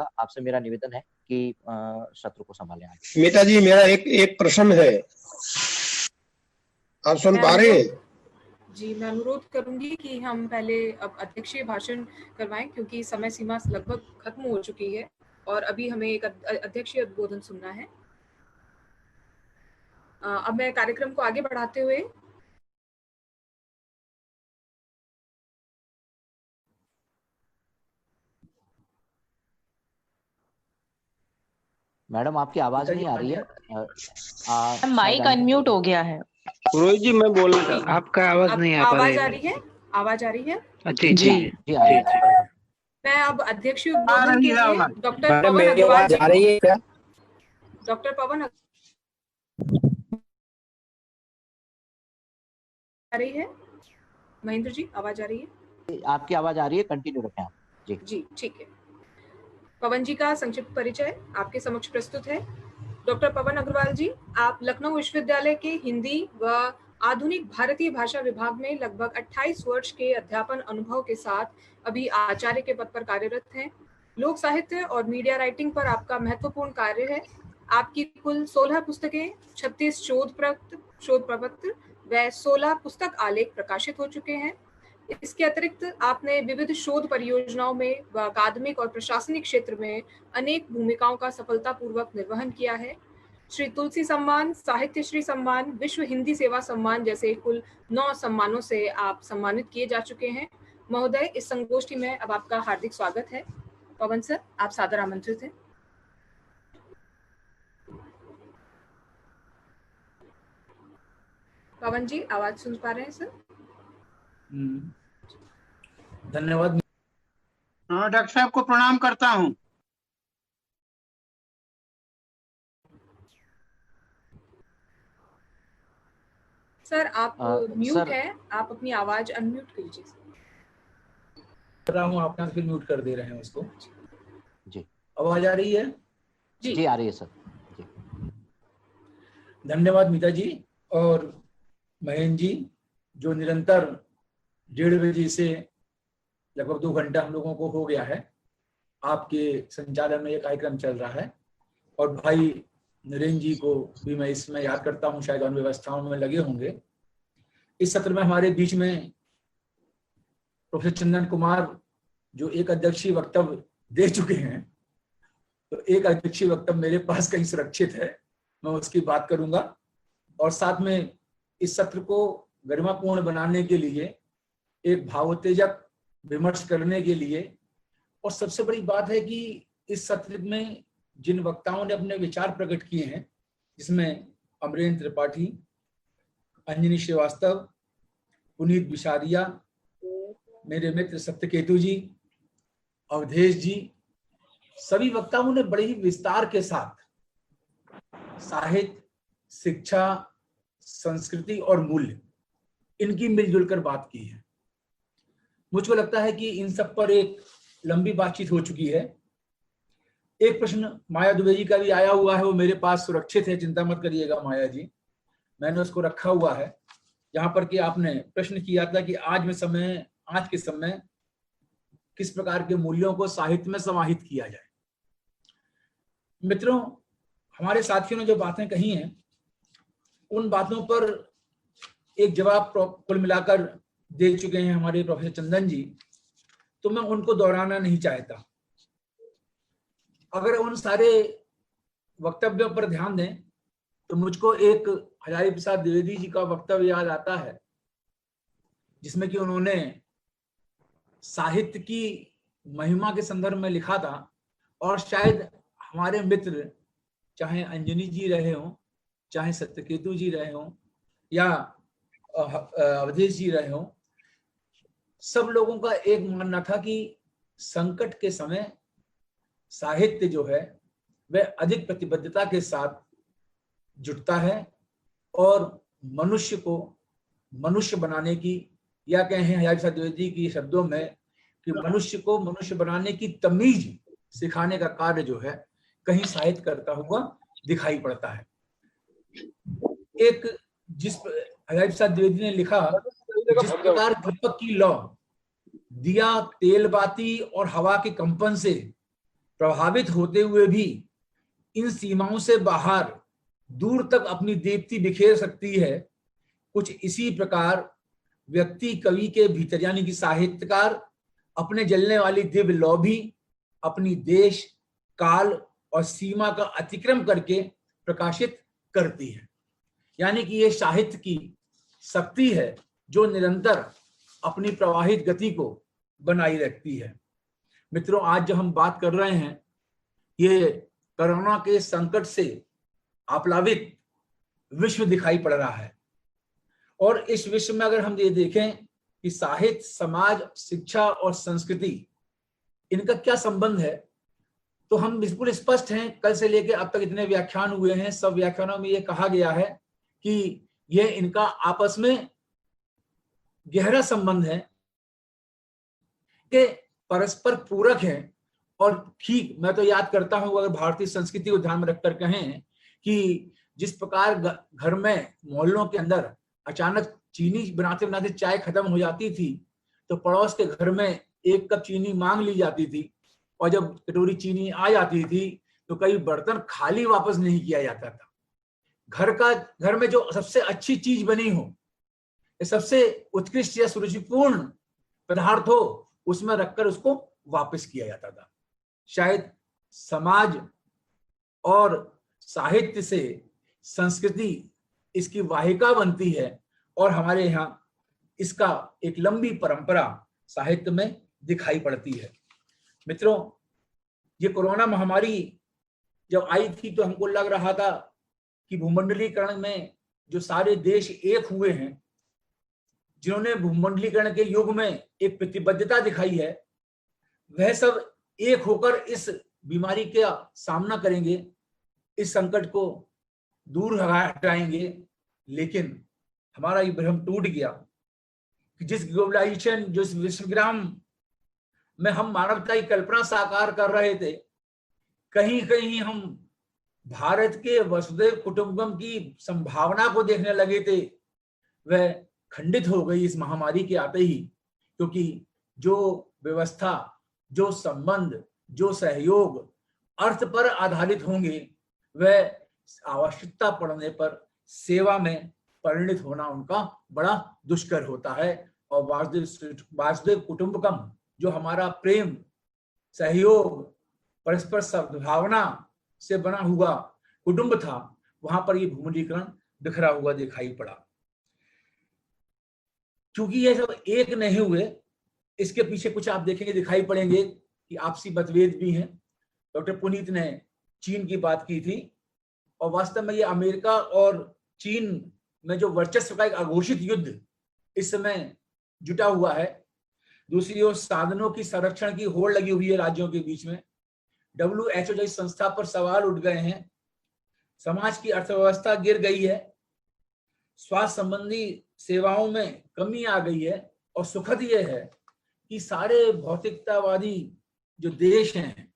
आपसे मेरा निवेदन है कि सत्र को संभालें आप। मीता जी, मेरा एक प्रश्न है, आप सुन पा रहे हैं? जी, मैं अनुरोध करूंगी कि हम पहले अब अध्यक्षीय भाषण करवाएं, क्योंकि समय सीमा लगभग खत्म हो चुकी है और अभी हमें एक अध्यक्षीय उद्बोधन सुनना है। अब मैं कार्यक्रम को आगे बढ़ाते हुए मैडम आपकी आवाज नहीं आ रही है, माइक अनम्यूट हो गया है। रोहित जी, मैं बोलना चाहता हूं। आपका आवाज नहीं आ पा रही है। आवाज आ रही है? आवाज आ रही है? जी जी जी आ रही है। मैं अब अध्यक्षीय उद्बोधन के लिए डॉक्टर मैडम, पवन मेरी अग्रवाल आवाज आ रही है क्या? डॉक्टर पवन आ रही है? महेंद्र जी, आवाज आ रही है? आपकी आवाज आ रही है, कंटिन्यू रखें आप। जी जी, ठीक है। पवन जी का संक्षिप्त परिचय आपके समक्ष प्रस्तुत है। डॉक्टर पवन अग्रवाल जी, आप लखनऊ विश्वविद्यालय के हिंदी व आधुनिक भारतीय भाषा विभाग में लगभग 28 वर्ष के अध्यापन अनुभव के साथ अभी आचार्य के पद पर कार्यरत हैं। लोक साहित्य और मीडिया राइटिंग पर आपका महत्वपूर्ण कार्य है। आपकी कुल 16 पुस्तकें, 36 शोध प्रपत्र व 16 पुस्तक आलेख प्रकाशित हो चुके हैं। इसके अतिरिक्त आपने विविध शोध परियोजनाओं में व अकादमिक और प्रशासनिक क्षेत्र में अनेक भूमिकाओं का सफलतापूर्वक निर्वहन किया है। श्री तुलसी सम्मान, साहित्य श्री सम्मान, विश्व हिंदी सेवा सम्मान जैसे कुल 9 सम्मानों से आप सम्मानित किए जा चुके हैं। महोदय, इस संगोष्ठी में अब आपका हार्दिक स्वागत है। पवन सर, आप सादर आमंत्रित हैं। पवन जी, आवाज सुन पा रहे हैं सर? धन्यवाद। डॉक्टर साहब को प्रणाम करता हूं। सर आप म्यूट है, आप अपनी आवाज अनम्यूट कीजिए। कर रहा हूं, आप फिर म्यूट कर दे रहे हैं उसको। जी, आवाज आ रही है? जी आ रही है सर। जी, धन्यवाद मीता जी और महेंद्र जी, जो निरंतर 1:30 बजे से लगभग 2 घंटा हम लोगों को हो गया है आपके संचालन में ये कार्यक्रम चल रहा है। और भाई नरेंद्र जी को भी मैं इसमें याद करता हूं, शायद उन व्यवस्थाओं में लगे होंगे। इस सत्र में हमारे बीच में प्रोफेसर चंदन कुमार जो एक अध्यक्षीय वक्तव्य दे चुके हैं, तो एक अध्यक्षीय वक्तव्य मेरे पास कहीं सुरक्षित है, मैं उसकी बात करूंगा। और साथ में इस सत्र को गरिमापूर्ण बनाने के लिए, एक भावोत्तेजक विमर्श करने के लिए, और सबसे बड़ी बात है कि इस सत्र में जिन वक्ताओं ने अपने विचार प्रकट किए हैं, जिसमें अमरेंद्र त्रिपाठी, अंजनी श्रीवास्तव, पुनीत बिशारिया, मेरे मित्र सत्यकेतु जी, अवधेश जी, सभी वक्ताओं ने बड़े ही विस्तार के साथ साहित्य, शिक्षा, संस्कृति और मूल्य, इनकी मिलजुल कर बात की है। मुझको लगता है कि इन सब पर एक लंबी बातचीत हो चुकी है। एक प्रश्न माया दुबे जी का भी आया हुआ है, वो मेरे पास सुरक्षित है, चिंता मत करिएगा माया जी, मैंने उसको रखा हुआ है, जहां पर कि आपने प्रश्न किया था कि आज के समय किस प्रकार के मूल्यों को साहित्य में समाहित किया जाए। मित्रों, हमारे साथियों ने जो बातें कही हैं, उन बातों पर एक जवाब कुल मिलाकर दे चुके हैं हमारे प्रोफेसर चंदन जी, तो मैं उनको दोहराना नहीं चाहता। अगर उन सारे वक्तव्यों पर ध्यान दें तो मुझको एक हजारी प्रसाद द्विवेदी जी का वक्तव्य याद आता है, जिसमें कि उन्होंने साहित्य की महिमा के संदर्भ में लिखा था। और शायद हमारे मित्र, चाहे अंजनी जी रहे हों, चाहे सत्यकेतु जी रहे हों, या अवधेश जी रहे हों, सब लोगों का एक मानना था कि संकट के समय साहित्य जो है वह अधिक प्रतिबद्धता के साथ जुटता है और मनुष्य को मनुष्य बनाने की, या कहें हजारी प्रसाद द्विवेदी की शब्दों में कि मनुष्य को मनुष्य बनाने की तमीज सिखाने का कार्य जो है कहीं साहित्य करता हुआ दिखाई पड़ता है। एक जिस हजारी प्रसाद द्विवेदी ने लिखा, जिस प्रकार दीपक की लौ, दिया, तेल बाती और हवा के कंपन से प्रभावित होते हुए भी इन सीमाओं से बाहर दूर तक अपनी दीप्ति बिखेर सकती है। कुछ इसी प्रकार व्यक्ति कवि के भीतर यानी कि साहित्यकार अपने जलने वाली दिव्य लौ भी अपनी देश, काल और सीमा का अतिक्रम करके प्रकाशित करती है। यानी कि ये साहित्य की शक्ति है जो निरंतर अपनी प्रवाहित गति को बनाई रखती है। मित्रों, आज जो हम बात कर रहे हैं ये कोरोना के संकट से आप्लावित विश्व दिखाई पड़ रहा है, और इस विश्व में अगर हम ये देखें कि साहित्य, समाज, शिक्षा और संस्कृति इनका क्या संबंध है, तो हम बिल्कुल स्पष्ट हैं। कल से लेकर अब तक इतने व्याख्यान हुए हैं, सब व्याख्यानों में ये कहा गया है कि यह इनका आपस में गहरा संबंध है, कि परस्पर पूरक है। और ठीक, मैं तो याद करता हूं, अगर भारतीय संस्कृति को ध्यान में रखकर कहें कि जिस प्रकार घर में मोहल्लों के अंदर अचानक चीनी बनाते बनाते चाय खत्म हो जाती थी तो पड़ोस के घर में एक कप चीनी मांग ली जाती थी, और जब कटोरी चीनी आ जाती थी तो कई बर्तन खाली वापस नहीं किया जाता था। घर में जो सबसे अच्छी चीज बनी हो, सबसे उत्कृष्ट या सुरुचिपूर्ण पदार्थ हो, उसमें रखकर उसको वापस किया जाता था। शायद समाज और साहित्य से संस्कृति इसकी वाहिका बनती है, और हमारे यहाँ इसका एक लंबी परंपरा साहित्य में दिखाई पड़ती है। मित्रों, ये कोरोना महामारी जब आई थी तो हमको लग रहा था कि भूमंडलीकरण में जो सारे देश एक हुए हैं, जिन्होंने भूमंडलीकरण के युग में एक प्रतिबद्धता दिखाई है, वह सब एक होकर इस बीमारी का सामना करेंगे, इस संकट को दूर हटाएंगे। लेकिन हमारा ये भ्रम टूट गया कि जिस ग्लोबलाइजेशन, जिस विश्वग्राम में हम मानवता की कल्पना साकार कर रहे थे, कहीं कहीं हम भारत के वसुधैव कुटुंबकम की संभावना को देखने लगे थे, वह खंडित हो गई इस महामारी के आते ही। क्योंकि जो व्यवस्था, जो संबंध, जो सहयोग अर्थ पर आधारित होंगे, वह आवश्यकता पड़ने पर सेवा में परिणित होना उनका बड़ा दुष्कर होता है। और वासुदेव कुटुंबकम जो हमारा प्रेम, सहयोग, परस्पर सद्भावना से बना हुआ कुटुंब था, वहां पर ये भूमंडलीकरण बिखरा हुआ दिखाई पड़ा। क्योंकि ये सब एक नहीं हुए, इसके पीछे कुछ आप देखेंगे दिखाई पड़ेंगे कि आपसी मतभेद भी हैं। डॉक्टर पुनीत ने चीन की बात की थी, और वास्तव में ये अमेरिका और चीन में जो वर्चस्व का एक अघोषित युद्ध इस समय जुटा हुआ है। दूसरी ओर साधनों की संरक्षण की होड़ लगी हुई है राज्यों के बीच में। WHO जैसी संस्था पर सवाल उठ गए हैं। समाज की अर्थव्यवस्था गिर गई है, स्वास्थ्य संबंधी सेवाओं में कमी आ गई है, और सुखद यह है कि सारे भौतिकतावादी जो देश हैं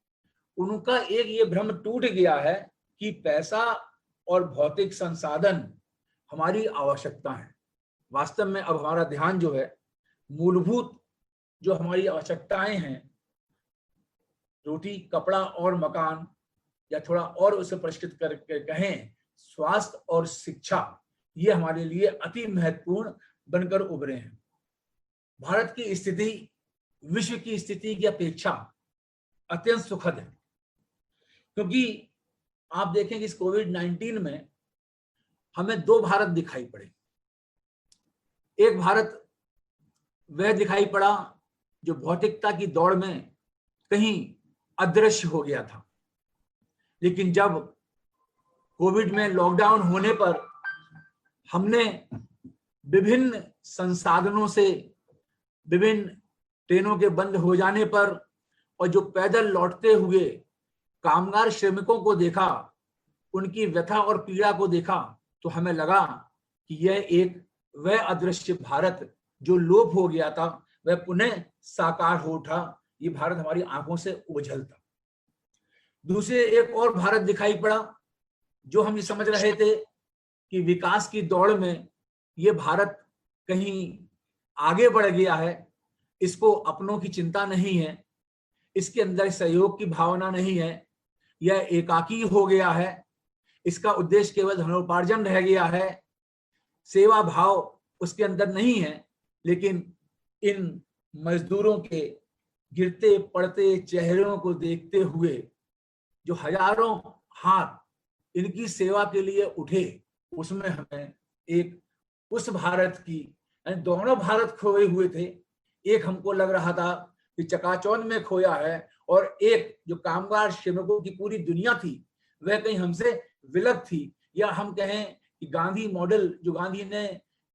उनका एक ये भ्रम टूट गया है कि पैसा और भौतिक संसाधन हमारी आवश्यकता है। वास्तव में अब हमारा ध्यान जो है, मूलभूत जो हमारी आवश्यकताएं हैं, रोटी, कपड़ा और मकान, या थोड़ा और उसे परिष्कृत करके कहें स्वास्थ्य और शिक्षा, ये हमारे लिए अति महत्वपूर्ण बनकर उभरे हैं। भारत की स्थिति विश्व की स्थिति की अपेक्षा अत्यंत सुखद है, क्योंकि आप देखें कि इस कोविड-19 में हमें दो भारत दिखाई पड़े। एक भारत वह दिखाई पड़ा जो भौतिकता की दौड़ में कहीं अदृश्य हो गया था, लेकिन जब कोविड में लॉकडाउन होने पर हमने विभिन्न संसाधनों से, विभिन्न ट्रेनों के बंद हो जाने पर, और जो पैदल लौटते हुए कामगार श्रमिकों को देखा, उनकी व्यथा और पीड़ा को देखा, तो हमें लगा कि यह एक वह अदृश्य भारत जो लोप हो गया था, वह पुनः साकार हो उठा। ये भारत हमारी आंखों से ओझल था। दूसरे एक और भारत दिखाई पड़ा जो हम ये समझ रहे थे कि विकास की दौड़ में ये भारत कहीं आगे बढ़ गया है, इसको अपनों की चिंता नहीं है, इसके अंदर सहयोग की भावना नहीं है, यह एकाकी हो गया है, इसका उद्देश्य केवल धनोपार्जन रह गया है, सेवा भाव उसके अंदर नहीं है। लेकिन इन मजदूरों के गिरते पड़ते चेहरों को देखते हुए जो हजारों हाथ इनकी सेवा के लिए उठे, उसमें हमें एक उस भारत की, दोनों भारत खोए हुए थे, एक हमको लग रहा था कि चकाचौंध में खोया है, और एक जो कामगार श्रमिकों की पूरी दुनिया थी वह कहीं हमसे विलग थी। या हम कहें कि गांधी मॉडल जो गांधी ने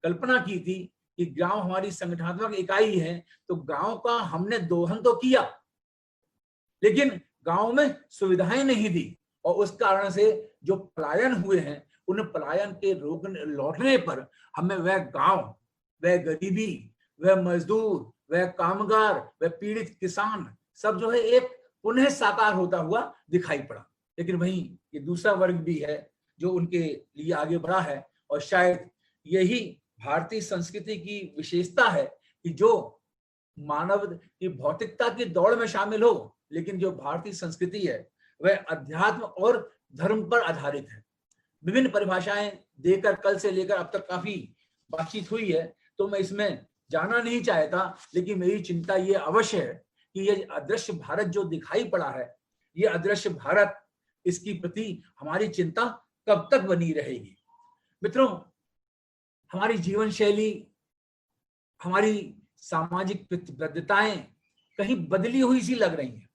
कल्पना की थी कि गांव हमारी संगठनात्मक इकाई है, तो गांव का हमने दोहन तो किया लेकिन गांव में सुविधाएं नहीं दी, और उस कारण से जो पलायन हुए हैं, उन पलायन के रोकने लौटने पर हमें वह गांव, वह गरीबी, वह मजदूर, वह कामगार, वह पीड़ित किसान सब जो है एक पुनः साकार होता हुआ दिखाई पड़ा। लेकिन वहीं ये दूसरा वर्ग भी है जो उनके लिए आगे बढ़ा है, और शायद यही भारतीय संस्कृति की विशेषता है कि जो मानव की भौतिकता की दौड़ में शामिल हो, लेकिन जो भारतीय संस्कृति है वह अध्यात्म और धर्म पर आधारित है। विभिन्न परिभाषाएं देकर कल से लेकर अब तक काफी बातचीत हुई है, तो मैं इसमें जाना नहीं चाहता, लेकिन मेरी चिंता ये अवश्य है कि ये अदृश्य भारत जो दिखाई पड़ा है, ये अदृश्य भारत, इसकी प्रति हमारी चिंता कब तक बनी रहेगी। मित्रों, हमारी जीवन शैली, हमारी सामाजिक प्रतिबद्धताएं कहीं बदली हुई सी लग रही हैं,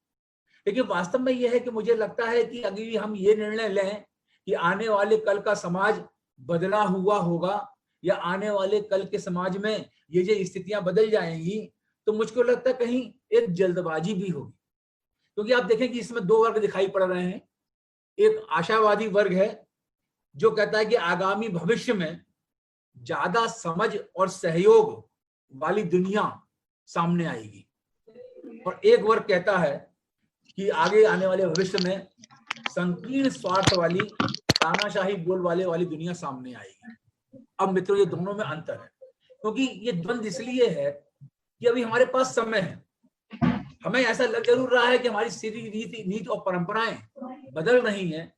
लेकिन वास्तव में यह है कि मुझे लगता है कि अगर भी हम ये निर्णय लें कि आने वाले कल का समाज बदला हुआ होगा, या आने वाले कल के समाज में ये जो स्थितियां बदल जाएंगी, तो मुझको लगता है कहीं एक जल्दबाजी भी होगी। क्योंकि आप देखें कि इसमें दो वर्ग दिखाई पड़ रहे हैं। एक आशावादी वर्ग है जो कहता है कि आगामी भविष्य में ज्यादा समझ और सहयोग वाली दुनिया सामने आएगी, और एक वर्ग कहता है कि आगे आने वाले भविष्य में संकीर्ण स्वार्थ वाली, तानाशाही बोलबाले वाली दुनिया सामने आएगी। अब मित्रों, ये दोनों में अंतर है, क्योंकि ये द्वंद्व इसलिए है कि अभी हमारे पास समय है। हमें ऐसा लग जरूर रहा है कि हमारी सारी नीति और परंपराएं बदल रही हैं।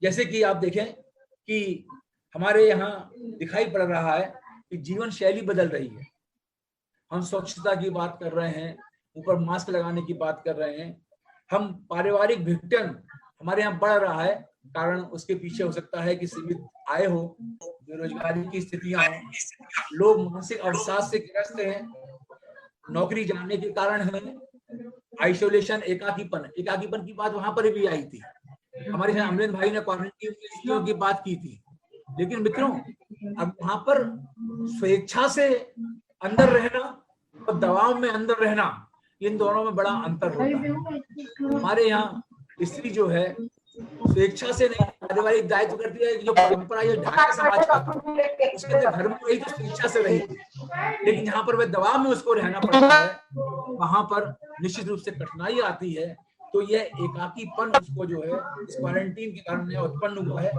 जैसे कि आप देखें कि हमारे यहाँ दिखाई पड़ रहा है कि जीवन शैली बदल रही है। हम स्वच्छता की बात कर रहे हैं, ऊपर मास्क लगाने की बात कर रहे हैं। हम पारिवारिक भिक्षण हमारे यहाँ बढ़ रहा है, कारण उसके पीछे हो सकता है कि सीमित आय हो, बेरोजगारी की स्थितियां हो, लोग मानसिक अवसाद से ग्रस्त हैं, नौकरी जाने के कारण है, आइसोलेशन, एकाकीपन की बात वहां पर भी आई थी। हमारे यहाँ अमरीन भाई ने क्वारंटीन की बात की थी। लेकिन मित्रों, अब वहां पर स्वेच्छा से अंदर रहना और दबाव में अंदर रहना, इन दोनों में बड़ा अंतर होता है। हमारे यहाँ स्त्री जो है स्वेच्छा से नहीं, पारिवारिक दायित्व करती है। जो परंपरा, ये ढांचा समाज का था, उसके अंदर धर्म को रही तो स्वेच्छा से रही, लेकिन यहाँ पर वह दबाव में उसको रहना पड़ता है, वहां पर निश्चित रूप से कठिनाई आती है। तो यह एकाकीपन उसको जो है इस क्वारंटीन के कारण उत्पन्न हुआ है।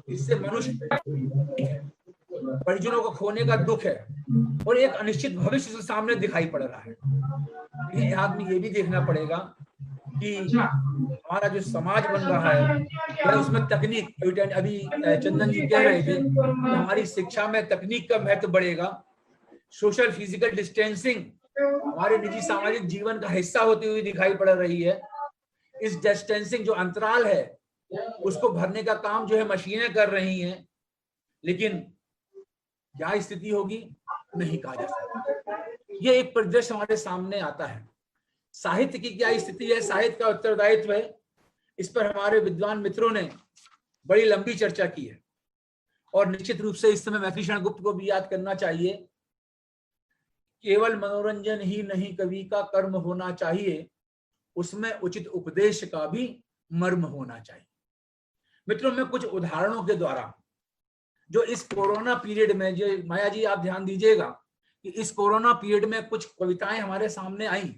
इससे मनुष्य परिजनों को खोने का दुख है और एक अनिश्चित भविष्य सामने दिखाई पड़ रहा है। लेकिन आदमी ये भी देखना पड़ेगा कि हमारा जो समाज बन रहा है उसमें तकनीक, अभी चंदन जी कह रहे थे हमारी शिक्षा में तकनीक का महत्व बढ़ेगा। सोशल फिजिकल डिस्टेंसिंग हमारे निजी सामाजिक जीवन का हिस्सा होती हुई दिखाई पड़ रही है। इस डिस्टेंसिंग जो अंतराल है उसको भरने का काम जो है मशीनें कर रही हैं, लेकिन क्या स्थिति होगी नहीं कहा जा सकता। ये एक परिदृश्य हमारे सामने आता है। साहित्य की क्या स्थिति है, साहित्य का उत्तरदायित्व है, इस पर हमारे विद्वान मित्रों ने बड़ी लंबी चर्चा की है। और निश्चित रूप से इस समय मैथिली शरण गुप्त को भी याद करना चाहिए। केवल मनोरंजन ही नहीं कवि का कर्म होना चाहिए, उसमें उचित उपदेश का भी मर्म होना चाहिए। मित्रों, मैं कुछ उदाहरणों के द्वारा जो इस कोरोना पीरियड में, जो माया जी आप ध्यान दीजिएगा कि इस कोरोना पीरियड में कुछ कविताएं हमारे सामने आई,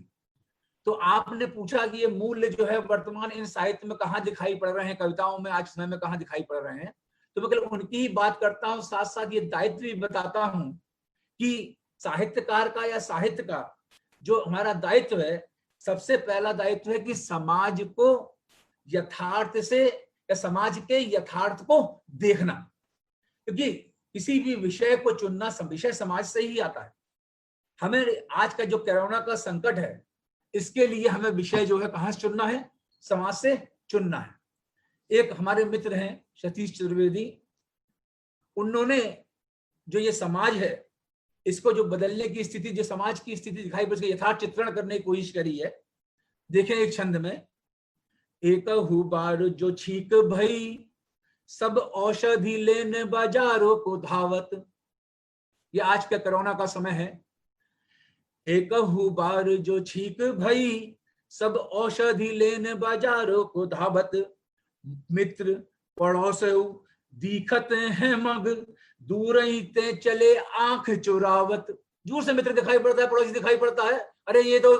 तो आपने पूछा कि ये मूल्य जो है वर्तमान इन साहित्य में कहाँ दिखाई पड़ रहे हैं, कविताओं में आज समय में कहाँ दिखाई पड़ रहे हैं। तो मैं केवल उनकी ही बात करता हूँ, साथ साथ ये दायित्व भी बताता हूँ कि साहित्यकार का या साहित्य का जो हमारा दायित्व है, सबसे पहला दायित्व है कि समाज को यथार्थ से या समाज के यथार्थ को देखना, क्योंकि किसी भी विषय को चुनना विषय समाज से ही आता है। हमें आज का जो कोरोना का संकट है, इसके लिए हमें विषय जो है कहां से चुनना है? समाज से चुनना है। एक हमारे मित्र हैं सतीश चतुर्वेदी, उन्होंने जो ये समाज है इसको जो बदलने की स्थिति, जो समाज की स्थिति दिखाई पड़ी, यथार्थ चित्रण करने की कोशिश करी है। देखें एक छंद में, एक बार जो छीक भई सब औषधि लेने बाजारों को धावत। ये आज का कोरोना का समय है। एक बार जो छीक भई सब औषधि लेने बाजारों को धावत, मित्र पड़ोसौ दिखत हैं मग दूर ही ते चले आंख चुरावत। दूर से मित्र दिखाई पड़ता है, पड़ोसी दिखाई पड़ता है, अरे ये तो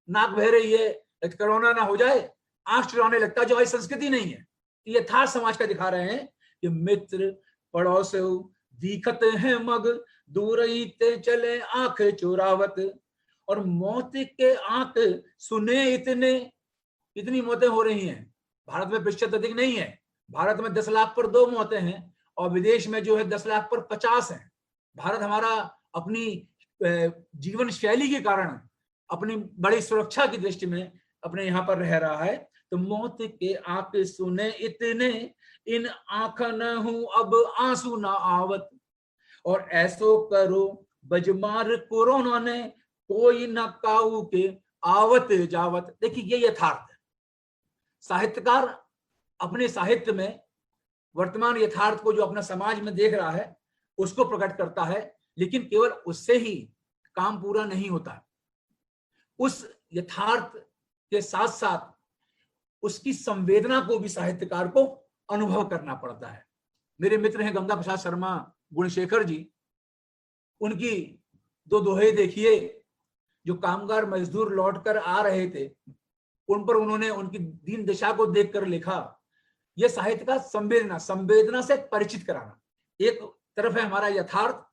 नाक बह रही है, कोरोना ना हो जाए, आंख चुराने लगता है, जो हमारी संस्कृति नहीं है। यथार्थ समाज का दिखा रहे हैं कि मित्र पड़ोसौ दिखत हैं मग दूर ही ते चले आंख चुरावत। और मौत के आंक सुने इतनी मौतें हो रही हैं। भारत में प्रतिशत अधिक नहीं है, भारत में 10 लाख पर 2 मौतें हैं और विदेश में जो है 10 लाख पर 50 हैं। भारत हमारा अपनी जीवन शैली के कारण, अपनी बड़ी सुरक्षा की दृष्टि में अपने यहाँ पर रह रहा है। तो मौत के आंक सुने इतने इन आंख न हूं अब आंसू ना आवत। और ऐसो करो बजमार कोरोना ने कोई न काऊ के आवत जावत। देखिए ये यथार्थ है। साहित्यकार अपने साहित्य में वर्तमान यथार्थ को जो अपना समाज में देख रहा है उसको प्रकट करता है, लेकिन केवल उससे ही काम पूरा नहीं होता। उस यथार्थ के साथ साथ उसकी संवेदना को भी साहित्यकार को अनुभव करना पड़ता है। मेरे मित्र हैं गंगा प्रसाद शर्मा गुणशेखर जी, उनकी 2 दोहे देखिए। जो कामगार मजदूर लौटकर आ रहे थे उन पर उन्होंने उनकी दीन दशा को देखकर लिखा। यह साहित्य का संवेदना से परिचित कराना। एक तरफ है हमारा यथार्थ,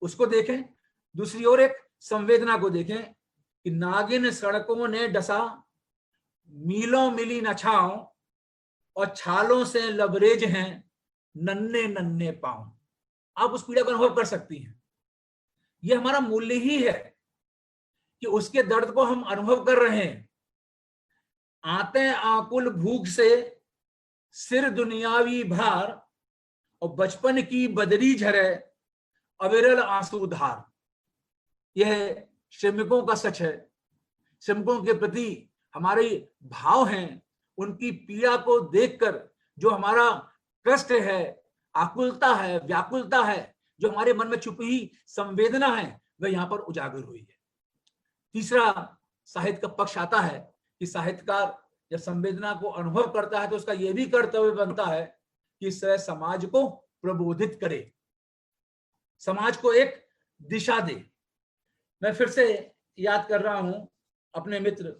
उसको देखें, दूसरी ओर एक संवेदना को देखें कि नागिन सड़कों ने डसा मीलों मिली न छांव और छालों से लबरेज हैं नन्हे नन्हे पांव। आप उस पीड़ा का अनुभव कर सकती हैं। यह हमारा मूल्य ही है कि उसके दर्द को हम अनुभव कर रहे हैं। आते आकुल भूख से सिर दुनियावी भार और बचपन की बदरी झरे अविरल आंसू धार। यह श्रमिकों का सच है। श्रमिकों के प्रति हमारे भाव हैं, उनकी पीड़ा को देखकर जो हमारा कष्ट है, आकुलता है, व्याकुलता है, जो हमारे मन में छुपी हुई संवेदना है, वह यहाँ पर उजागर हुई है। तीसरा साहित्य का पक्ष आता है कि साहित्यकार जब संवेदना को अनुभव करता है तो उसका यह भी कर्तव्य बनता है कि वह समाज को प्रबोधित करे, समाज को एक दिशा दे। मैं फिर से याद कर रहा हूं अपने मित्र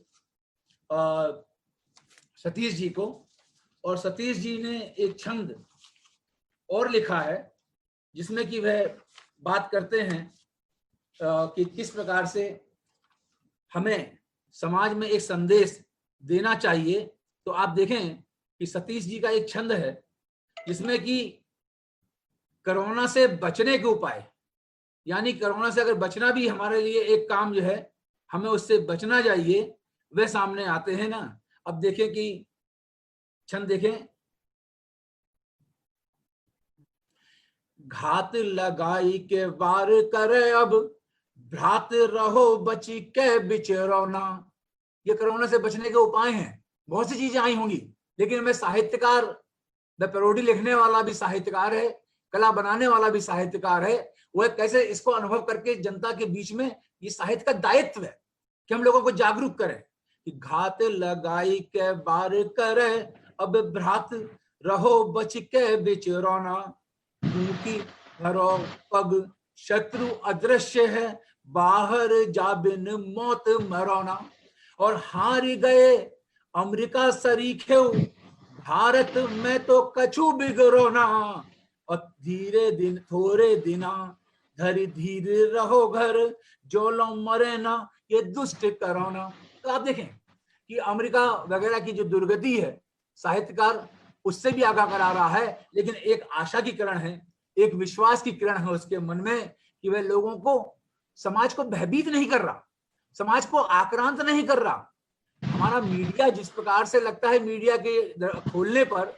सतीश जी को, और सतीश जी ने एक छंद और लिखा है जिसमें कि वह बात करते हैं कि किस प्रकार से हमें समाज में एक संदेश देना चाहिए। तो आप देखें कि सतीश जी का एक छंद है जिसमें कि कोरोना से बचने के उपाय, यानी कोरोना से अगर बचना भी हमारे लिए एक काम जो है, हमें उससे बचना चाहिए, वे सामने आते हैं ना। अब देखें कि छंद देखें, घात लगाई के वार करे अब भ्रात रहो बची के बिचरौना। ये कोरोना से बचने के उपाय हैं। बहुत सी चीजें आई होंगी, लेकिन मैं साहित्यकार, द पैरोडी लिखने वाला भी साहित्यकार है, कला बनाने वाला भी साहित्यकार है। वह कैसे इसको अनुभव करके जनता के बीच में, ये साहित्य का दायित्व है कि हम लोगों को जागरूक करें कि घात लगाई के बार करे अब भ्रात रहो बच के बिचरौना। क्योंकि घरों पग शत्रु अदृश्य है बाहर जाबिन मौत मरौना। और हार गए अमेरिका सरीखे भारत में तो कछु बिगड़ोना। और धीरे दिन थोड़े दिना धरी धीरे रहो घर जो लो मरे ना ये दुष्ट करोना। तो आप देखें कि अमेरिका वगैरह की जो दुर्गति है, साहित्यकार उससे भी आगाह करा रहा है, लेकिन एक आशा की किरण है, एक विश्वास की किरण है उसके मन में कि वह लोगों को, समाज को भयभीत नहीं कर रहा, समाज को आक्रांत नहीं कर रहा। हमारा मीडिया जिस प्रकार से लगता है, मीडिया के खोलने पर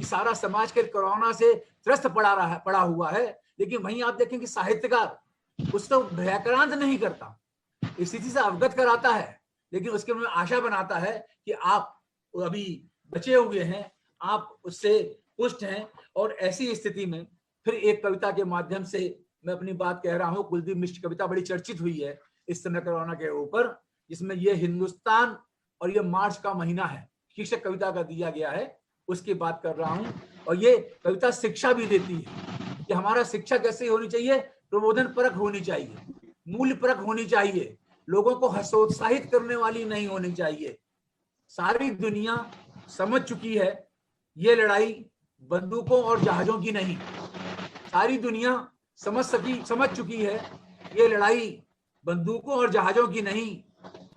सारा समाज के कोरोना से त्रस्त पड़ा हुआ है, लेकिन वहीं आप देखें कि साहित्यकार उसको भयाक्रांत नहीं करता, स्थिति से अवगत कराता है, लेकिन उसके में आशा बनाता है कि आप अभी बचे हुए हैं, आप उससे पुष्ट हैं। और ऐसी स्थिति में फिर एक कविता के माध्यम से मैं अपनी बात कह रहा हूं। कुलदीप मिश्र कविता बड़ी चर्चित हुई है इस समय कोरोना के ऊपर, जिसमें ये हिंदुस्तान और ये मार्च का महीना है शीर्षक कविता का दिया गया है, उसकी बात कर रहा हूं। और ये कविता शिक्षा भी देती है कि हमारा शिक्षा कैसे होनी चाहिए, प्रबोधन परक होनी चाहिए, मूल्य परक होनी चाहिए, लोगों को हर्षोत्साहित करने वाली नहीं होनी चाहिए। सारी दुनिया समझ चुकी है ये लड़ाई बंदूकों और जहाजों की नहीं, सारी दुनिया समझ चुकी है ये लड़ाई बंदूकों और जहाजों की नहीं,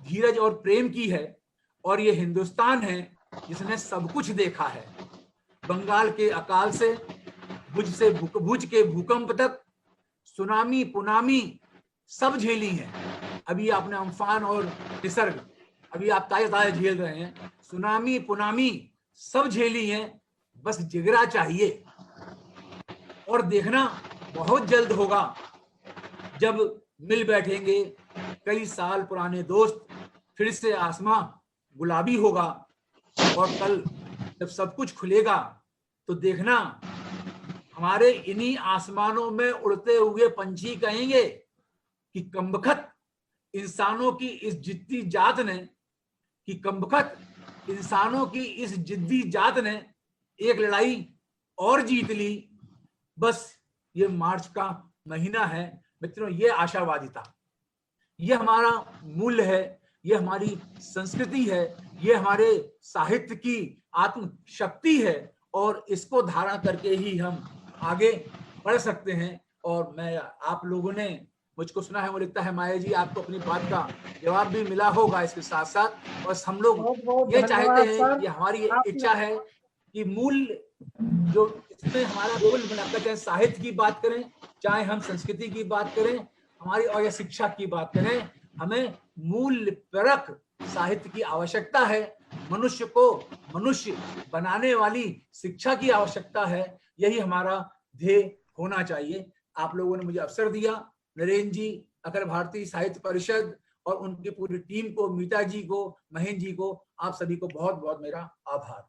धीरज और प्रेम की है। और ये हिंदुस्तान है जिसने सब कुछ देखा है, बंगाल के अकाल से भुज के भूकंप तक, सुनामी पुनामी सब झेली है। अभी आपने अम्फान और निसर्ग अभी आप ताजे झेल रहे हैं, सुनामी पुनामी सब झेली हैं, बस जिगरा चाहिए। और देखना बहुत जल्द होगा जब मिल बैठेंगे कई साल पुराने दोस्त, फिर से आसमां गुलाबी होगा। और कल जब सब कुछ खुलेगा तो देखना हमारे इन्हीं आसमानों में उड़ते हुए पंछी कहेंगे कि कमबख्त इंसानों की इस जिद्दी जात ने, कि कमबख्त इंसानों की इस जिद्दी जात ने एक लड़ाई और जीत ली। बस ये मार्च का महीना है मित्रों, ये आशावादिता, ये हमारा मूल्य है, ये हमारी संस्कृति है, ये हमारे साहित्य की आत्म शक्ति है। और इसको धारण करके ही हम आगे बढ़ सकते हैं। और मैं, आप लोगों ने मुझको सुना है, वो लिखता है माया जी, आपको अपनी बात का जवाब भी मिला होगा इसके साथ साथ। और हम लोग ये चाहते हैं, ये हमारी इच्छा है कि मूल्य जो इसमें हमारा मूल्य बनाकर, चाहे साहित्य की बात करें, चाहे हम संस्कृति की बात करें, हमारी और या शिक्षा की बात करें, हमें मूल्य परक साहित्य की आवश्यकता है। मनुष्य को मनुष्य बनाने वाली शिक्षा की आवश्यकता है। यही हमारा ध्येय होना चाहिए। आप लोगों ने मुझे अवसर दिया, नरेंद्र जी, अखिल भारतीय साहित्य परिषद और उनकी पूरी टीम को, मीता जी को, महेंद्र जी को, आप सभी को बहुत बहुत मेरा आभार।